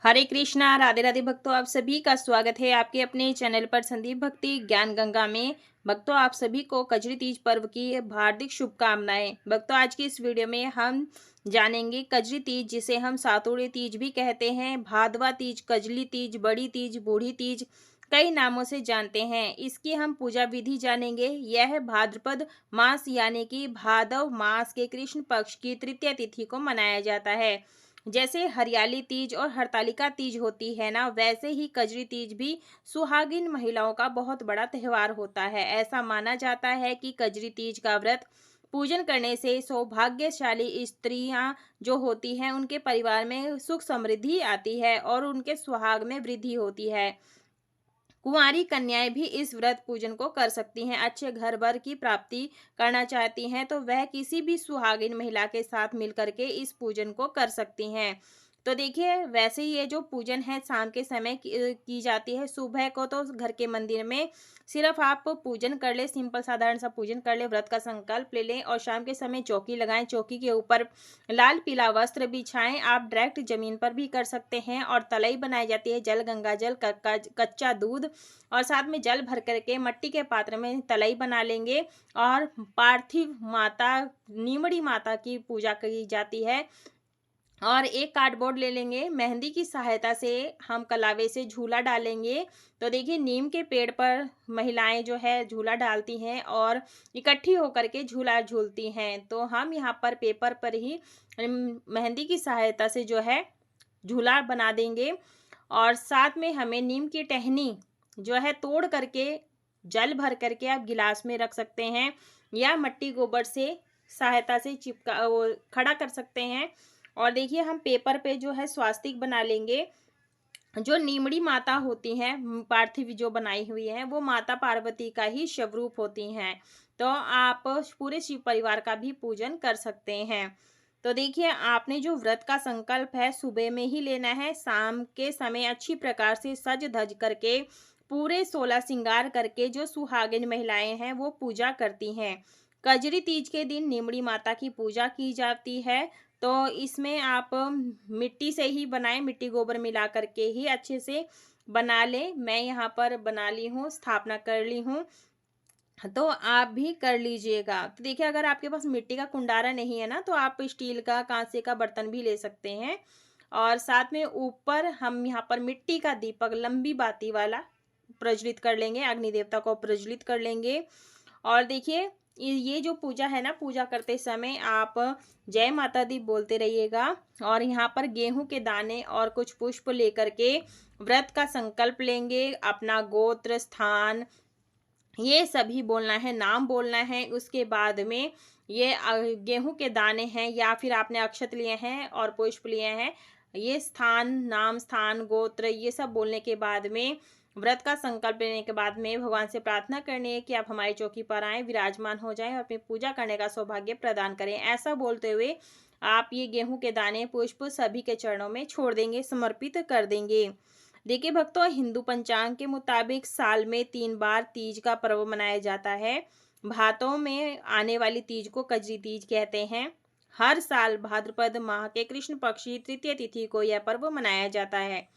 हरे कृष्णा, राधे राधे भक्तों, आप सभी का स्वागत है आपके अपने चैनल पर संदीप भक्ति ज्ञान गंगा में। भक्तों, आप सभी को कजरी तीज पर्व की हार्दिक शुभकामनाएं। भक्तों, आज की इस वीडियो में हम जानेंगे कजरी तीज, जिसे हम सातोड़े तीज भी कहते हैं, भादवा तीज, कजली तीज, बड़ी तीज, बूढ़ी तीज, कई नामों से जानते हैं। इसकी हम पूजा विधि जानेंगे। यह भाद्रपद मास यानी कि भादव मास के कृष्ण पक्ष की तृतीय तिथि को मनाया जाता है। जैसे हरियाली तीज और हरतालिका तीज होती है ना, वैसे ही कजरी तीज भी सुहागिन महिलाओं का बहुत बड़ा त्योहार होता है। ऐसा माना जाता है कि कजरी तीज का व्रत पूजन करने से सौभाग्यशाली स्त्रियां जो होती हैं, उनके परिवार में सुख समृद्धि आती है और उनके सुहाग में वृद्धि होती है। कुंवारी कन्याएं भी इस व्रत पूजन को कर सकती हैं। अच्छे घर वर की प्राप्ति करना चाहती हैं तो वह किसी भी सुहागिन महिला के साथ मिलकर के इस पूजन को कर सकती हैं। तो देखिए, वैसे ही ये जो पूजन है शाम के समय की जाती है। सुबह को तो घर के मंदिर में सिर्फ आप पूजन कर ले, सिंपल साधारण सा पूजन कर ले, व्रत का संकल्प ले लें और शाम के समय चौकी लगाएं। चौकी के ऊपर लाल पीला वस्त्र बिछाएं। आप डायरेक्ट जमीन पर भी कर सकते हैं। और तलई बनाई जाती है, जल, गंगा जल, कच्चा दूध और साथ में जल भर करके मिट्टी के पात्र में तलई बना लेंगे। और पार्थिव माता, नीमड़ी माता की पूजा की जाती है। और एक कार्डबोर्ड ले लेंगे। मेहंदी की सहायता से हम कलावे से झूला डालेंगे। तो देखिए, नीम के पेड़ पर महिलाएं जो है झूला डालती हैं और इकट्ठी होकर के झूला झूलती हैं। तो हम यहाँ पर पेपर पर ही मेहंदी की सहायता से जो है झूला बना देंगे। और साथ में हमें नीम की टहनी जो है तोड़ करके जल भर करके आप गिलास में रख सकते हैं, या मट्टी गोबर से सहायता से चिपका वो खड़ा कर सकते हैं। और देखिए, हम पेपर पे जो है स्वास्तिक बना लेंगे। जो नीमड़ी माता होती हैं, पार्थिव जो बनाई हुई है, वो माता पार्वती का ही स्वरूप होती हैं। तो आप पूरे शिव परिवार का भी पूजन कर सकते हैं। तो देखिए, आपने जो व्रत का संकल्प है सुबह में ही लेना है। शाम के समय अच्छी प्रकार से सज धज करके पूरे 16 श्रृंगार करके जो सुहागिन महिलाएं हैं वो पूजा करती हैं। कजरी तीज के दिन नीमड़ी माता की पूजा की जाती है। तो इसमें आप मिट्टी से ही बनाएं, मिट्टी गोबर मिला करके ही अच्छे से बना लें। मैं यहाँ पर बना ली हूँ, स्थापना कर ली हूँ, तो आप भी कर लीजिएगा। तो देखिए, अगर आपके पास मिट्टी का कुंडारा नहीं है ना, तो आप स्टील का, कांसे का बर्तन भी ले सकते हैं। और साथ में ऊपर हम यहाँ पर मिट्टी का दीपक लंबी बाती वाला प्रज्वलित कर लेंगे, अग्नि देवता को प्रज्वलित कर लेंगे। और देखिए, ये जो पूजा है ना, पूजा करते समय आप जय माता दी बोलते रहिएगा। और यहाँ पर गेहूं के दाने और कुछ पुष्प लेकर के व्रत का संकल्प लेंगे। अपना गोत्र, स्थान, ये सभी बोलना है, नाम बोलना है। उसके बाद में ये गेहूं के दाने हैं या फिर आपने अक्षत लिए हैं और पुष्प लिए हैं, ये स्थान, नाम, स्थान, गोत्र, ये सब बोलने के बाद में, व्रत का संकल्प लेने के बाद में भगवान से प्रार्थना करनी है कि आप हमारी चौकी पर आए, विराजमान हो जाएं और अपनी पूजा करने का सौभाग्य प्रदान करें। ऐसा बोलते हुए आप ये गेहूं के दाने, पुष्प सभी के चरणों में छोड़ देंगे, समर्पित कर देंगे। देखिए भक्तों, हिंदू पंचांग के मुताबिक साल में 3 बार तीज का पर्व मनाया जाता है। भादों में आने वाली तीज को कजरी तीज कहते हैं। हर साल भाद्रपद माह के कृष्ण पक्ष की तृतीय तिथि को यह पर्व मनाया जाता है,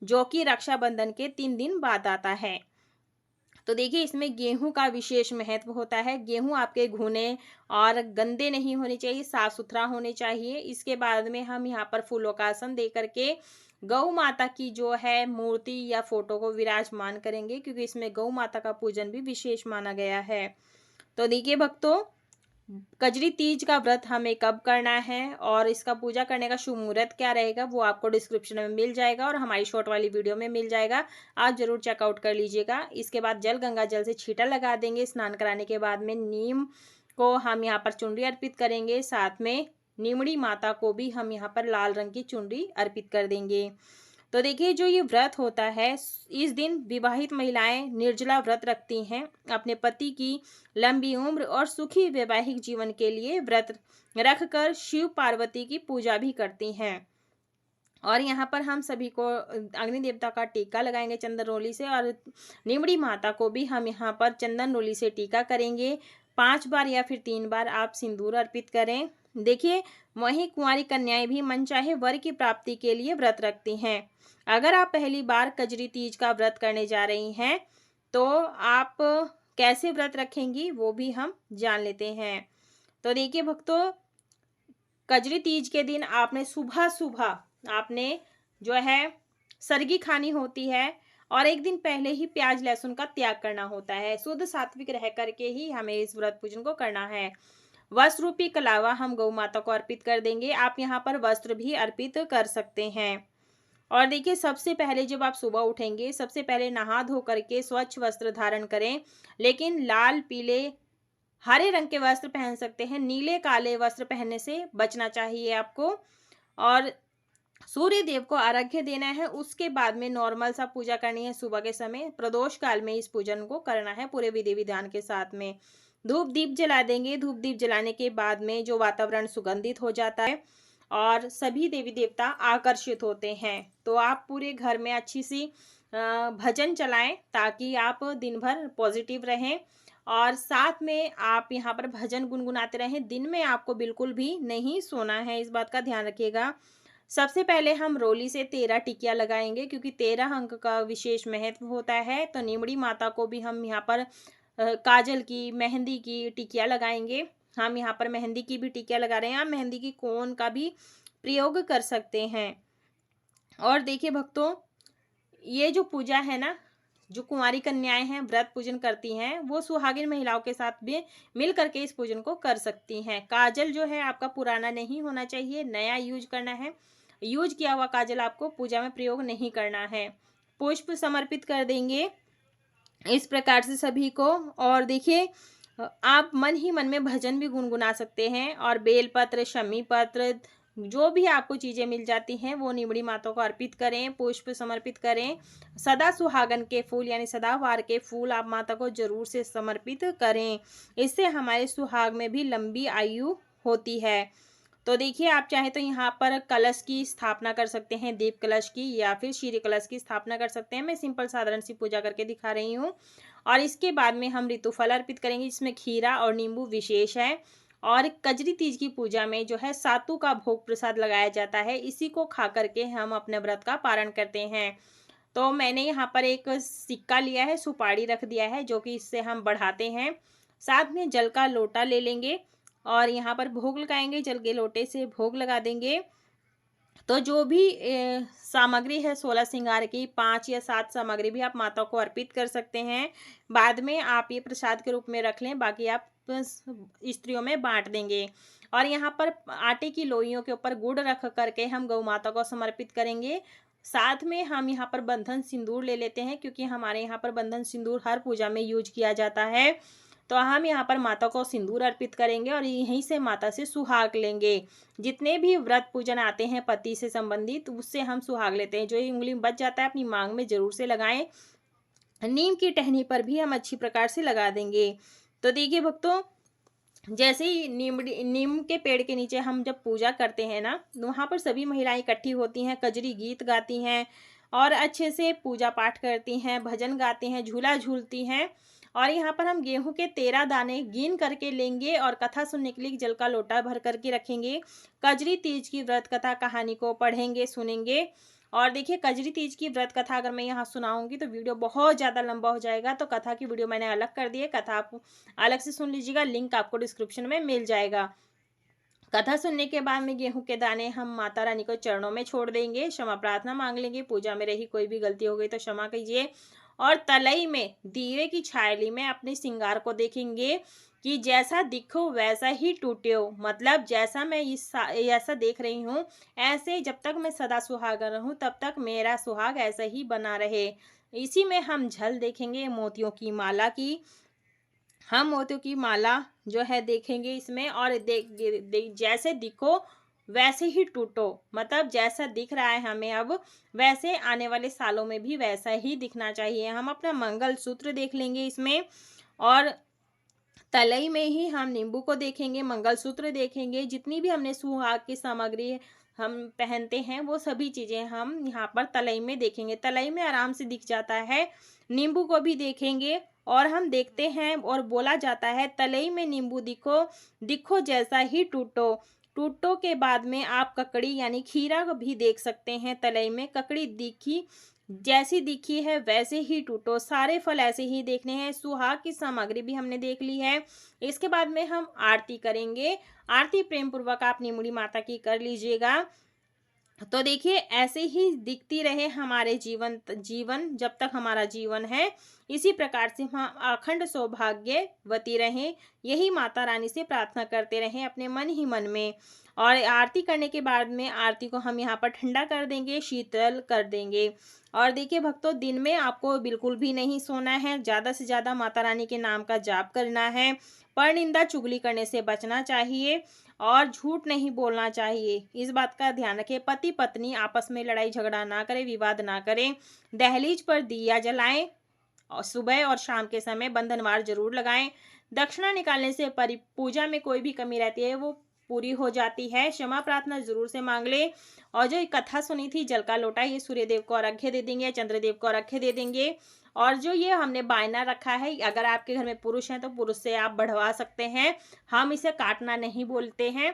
जो कि रक्षाबंधन के 3 दिन बाद आता है। तो देखिए, इसमें गेहूं का विशेष महत्व होता है। गेहूं आपके घुने और गंदे नहीं होने चाहिए, साफ सुथरा होने चाहिए। इसके बाद में हम यहाँ पर फूलों का आसन दे करके गौ माता की जो है मूर्ति या फोटो को विराजमान करेंगे, क्योंकि इसमें गौ माता का पूजन भी विशेष माना गया है। तो देखिए भक्तों, कजरी तीज का व्रत हमें कब करना है और इसका पूजा करने का शुभ मुहूर्त क्या रहेगा, वो आपको डिस्क्रिप्शन में मिल जाएगा और हमारी शॉर्ट वाली वीडियो में मिल जाएगा। आप जरूर चेकआउट कर लीजिएगा। इसके बाद जल, गंगा जल से छींटा लगा देंगे। स्नान कराने के बाद में नीम को हम यहाँ पर चुनरी अर्पित करेंगे। साथ में नीमड़ी माता को भी हम यहाँ पर लाल रंग की चुनरी अर्पित कर देंगे। तो देखिए, जो ये व्रत होता है, इस दिन विवाहित महिलाएं निर्जला व्रत रखती हैं। अपने पति की लंबी उम्र और सुखी वैवाहिक जीवन के लिए व्रत रखकर शिव पार्वती की पूजा भी करती हैं। और यहाँ पर हम सभी को अग्नि देवता का टीका लगाएंगे चंदन रोली से, और नीमड़ी माता को भी हम यहाँ पर चंदन रोली से टीका करेंगे। 5 बार या फिर 3 बार आप सिंदूर अर्पित करें। देखिए, वहीं कुंवारी कन्याएं भी मनचाहे वर की प्राप्ति के लिए व्रत रखती हैं। अगर आप पहली बार कजरी तीज का व्रत करने जा रही हैं तो आप कैसे व्रत रखेंगी वो भी हम जान लेते हैं। तो देखिए भक्तों, कजरी तीज के दिन आपने सुबह सुबह आपने जो है सरगी खानी होती है और एक दिन पहले ही प्याज लहसुन का त्याग करना होता है। शुद्ध सात्विक रह करके ही हमें इस व्रत पूजन को करना है। वस्त्र रूपी कलावा हम गौ माता को अर्पित कर देंगे। आप यहाँ पर वस्त्र भी अर्पित कर सकते हैं। और देखिए, सबसे पहले जब आप सुबह उठेंगे, सबसे पहले नहा धो करके स्वच्छ वस्त्र धारण करें, लेकिन लाल, पीले, हरे रंग के वस्त्र पहन सकते हैं। नीले काले वस्त्र पहनने से बचना चाहिए आपको। और सूर्य देव को अर्घ्य देना है। उसके बाद में नॉर्मल सा पूजा करनी है। सुबह के समय प्रदोष काल में इस पूजन को करना है पूरे विधि विधान के साथ में। धूप दीप जला देंगे। धूप दीप जलाने के बाद में जो वातावरण सुगंधित हो जाता है और सभी देवी देवता आकर्षित होते हैं, तो आप पूरे घर में अच्छी सी भजन चलाएं ताकि आप दिन भर पॉजिटिव रहें। और साथ में आप यहाँ पर भजन गुनगुनाते रहें। दिन में आपको बिल्कुल भी नहीं सोना है, इस बात का ध्यान रखिएगा। सबसे पहले हम रोली से 13 टिकिया लगाएंगे, क्योंकि 13 अंक का विशेष महत्व होता है। तो नीमड़ी माता को भी हम यहाँ पर काजल की, मेहंदी की टिकिया लगाएंगे। हम यहाँ पर मेहंदी की भी टिकिया लगा रहे हैं। आप मेहंदी की कोन का भी प्रयोग कर सकते हैं। और देखिए भक्तों, ये जो पूजा है ना, जो कुंवारी कन्याएं हैं व्रत पूजन करती हैं, वो सुहागिन महिलाओं के साथ भी मिल करके इस पूजन को कर सकती हैं। काजल जो है आपका पुराना नहीं होना चाहिए, नया यूज करना है। यूज किया हुआ काजल आपको पूजा में प्रयोग नहीं करना है। पुष्प समर्पित कर देंगे इस प्रकार से सभी को। और देखिए, आप मन ही मन में भजन भी गुनगुना सकते हैं। और बेलपत्र, शमी पत्र, जो भी आपको चीज़ें मिल जाती हैं वो निमड़ी माता को अर्पित करें, पुष्प समर्पित करें। सदा सुहागन के फूल यानी सदाबहार के फूल आप माता को जरूर से समर्पित करें। इससे हमारे सुहाग में भी लंबी आयु होती है। तो देखिए, आप चाहे तो यहाँ पर कलश की स्थापना कर सकते हैं, दीप कलश की, या फिर शीरी कलश की स्थापना कर सकते हैं। मैं सिंपल साधारण सी पूजा करके दिखा रही हूँ। और इसके बाद में हम ऋतुफल अर्पित करेंगे, जिसमें खीरा और नींबू विशेष है। और कजरी तीज की पूजा में जो है सातु का भोग प्रसाद लगाया जाता है। इसी को खा करके हम अपने व्रत का पारण करते हैं। तो मैंने यहाँ पर एक सिक्का लिया है, सुपारी रख दिया है, जो कि इससे हम बढ़ाते हैं। साथ में जल का लोटा ले लेंगे और यहाँ पर भोग लगाएंगे। जल के लोटे से भोग लगा देंगे। तो जो भी सामग्री है 16 श्रृंगार की, 5 या 7 सामग्री भी आप माता को अर्पित कर सकते हैं। बाद में आप ये प्रसाद के रूप में रख लें, बाकी आप स्त्रियों में बांट देंगे। और यहाँ पर आटे की लोइयों के ऊपर गुड़ रख करके हम गौ माता को समर्पित करेंगे। साथ में हम यहाँ पर बंधन सिंदूर ले लेते हैं, क्योंकि हमारे यहाँ पर बंधन सिंदूर हर पूजा में यूज किया जाता है। तो हम यहाँ पर माता को सिंदूर अर्पित करेंगे और यहीं से माता से सुहाग लेंगे। जितने भी व्रत पूजन आते हैं पति से संबंधित, उससे हम सुहाग लेते हैं। जो ये उंगली में बच जाता है अपनी मांग में जरूर से लगाएं। नीम की टहनी पर भी हम अच्छी प्रकार से लगा देंगे। तो देखिए भक्तों, जैसे ही नीम के पेड़ के नीचे हम जब पूजा करते हैं ना, वहाँ पर सभी महिलाएं इकट्ठी होती हैं, कजरी गीत गाती हैं और अच्छे से पूजा पाठ करती हैं, भजन गाती हैं, झूला झूलती हैं। और यहाँ पर हम गेहूं के 13 दाने गिन करके लेंगे और कथा सुनने के लिए जल का लोटा भर करके रखेंगे। कजरी तीज की व्रत कथा कहानी को पढ़ेंगे, सुनेंगे। और देखिए, कजरी तीज की व्रत कथा अगर मैं यहाँ सुनाऊंगी तो वीडियो बहुत ज़्यादा लंबा हो जाएगा। तो कथा की वीडियो मैंने अलग कर दी है, कथा आप अलग से सुन लीजिएगा, लिंक आपको डिस्क्रिप्शन में मिल जाएगा। कथा सुनने के बाद में गेहूं के दाने हम माता रानी को चरणों में छोड़ देंगे, क्षमा प्रार्थना मांग लेंगे। पूजा में रही कोई भी गलती हो गई तो क्षमा कीजिए। और तलई में दीवे की छायली में अपने श्रृंगार को देखेंगे कि जैसा दिखो वैसा ही टूटो। मतलब जैसा मैं ऐसा देख रही हूँ, ऐसे जब तक मैं सदा सुहागा रहूं तब तक मेरा सुहाग ऐसा ही बना रहे। इसी में हम झल देखेंगे मोतियों की माला की। हम मोतियों की माला जो है देखेंगे इसमें। और जैसे दिखो वैसे ही टूटो, मतलब जैसा दिख रहा है हमें अब, वैसे आने वाले सालों में भी वैसा ही दिखना चाहिए। हम अपना मंगल सूत्र देख लेंगे इसमें। और तलई में ही हम नींबू को देखेंगे, मंगलसूत्र देखेंगे। जितनी भी हमने सुहाग की सामग्री हम पहनते हैं वो सभी चीज़ें हम यहाँ पर तलई में देखेंगे। तलई में आराम से दिख जाता है। नींबू को भी देखेंगे और हम देखते हैं और बोला जाता है, तलई में नींबू दिखो, दिखो जैसा ही टूटो। टूटों के बाद में आप ककड़ी यानी खीरा भी देख सकते हैं तलई में। ककड़ी दिखी जैसी दिखी है वैसे ही टूटो, सारे फल ऐसे ही देखने हैं। सुहाग की सामग्री भी हमने देख ली है। इसके बाद में हम आरती करेंगे। आरती प्रेम पूर्वक आप नीमुड़ी माता की कर लीजिएगा। तो देखिए ऐसे ही दिखती रहे हमारे जीवन जब तक हमारा जीवन है, इसी प्रकार से हम अखंड सौभाग्यवती रहें, यही माता रानी से प्रार्थना करते रहें अपने मन ही मन में। और आरती करने के बाद में आरती को हम यहाँ पर ठंडा कर देंगे, शीतल कर देंगे। और देखिए भक्तों, दिन में आपको बिल्कुल भी नहीं सोना है, ज़्यादा से ज़्यादा माता रानी के नाम का जाप करना है। परनिंदा चुगली करने से बचना चाहिए और झूठ नहीं बोलना चाहिए, इस बात का ध्यान रखें। पति पत्नी आपस में लड़ाई झगड़ा ना करें, विवाद ना करें। दहलीज पर दिया जलाएं और सुबह और शाम के समय बंधनवार जरूर लगाएं। दक्षिणा निकालने से पूजा में कोई भी कमी रहती है वो पूरी हो जाती है। क्षमा प्रार्थना जरूर से मांग ले। और जो कथा सुनी थी जल का लोटा, ये सूर्यदेव को अर्घ्य दे देंगे, चंद्रदेव को अर्घ्य दे देंगे। और जो ये हमने बायना रखा है, अगर आपके घर में पुरुष हैं तो पुरुष से आप बढ़वा सकते हैं, हम इसे काटना नहीं बोलते हैं।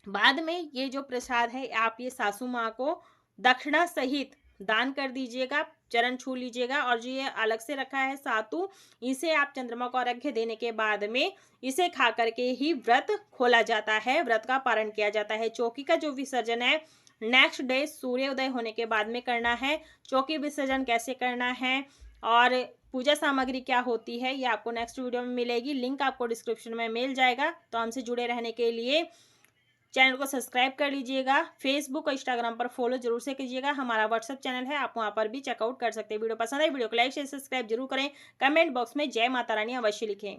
बाद में ये जो प्रसाद है आप ये सासू माँ को दक्षिणा सहित दान कर दीजिएगा, चरण छू लीजिएगा। और जो ये अलग से रखा है सातु, इसे आप चंद्रमा को अर्घ्य देने के बाद में इसे खा करके ही व्रत खोला जाता है, व्रत का पारण किया जाता है। चौकी का जो विसर्जन है नेक्स्ट डे सूर्योदय होने के बाद में करना है। चौकी विसर्जन कैसे करना है और पूजा सामग्री क्या होती है ये आपको नेक्स्ट वीडियो में मिलेगी, लिंक आपको डिस्क्रिप्शन में मिल जाएगा। तो हमसे जुड़े रहने के लिए चैनल को सब्सक्राइब कर लीजिएगा। फेसबुक और इंस्टाग्राम पर फॉलो जरूर से कीजिएगा। हमारा व्हाट्सएप चैनल है, आप वहां पर भी चेकआउट कर सकते हैं। वीडियो पसंद है वीडियो को लाइक शेयर सब्सक्राइब जरूर करें। कमेंट बॉक्स में जय माता रानी अवश्य लिखें।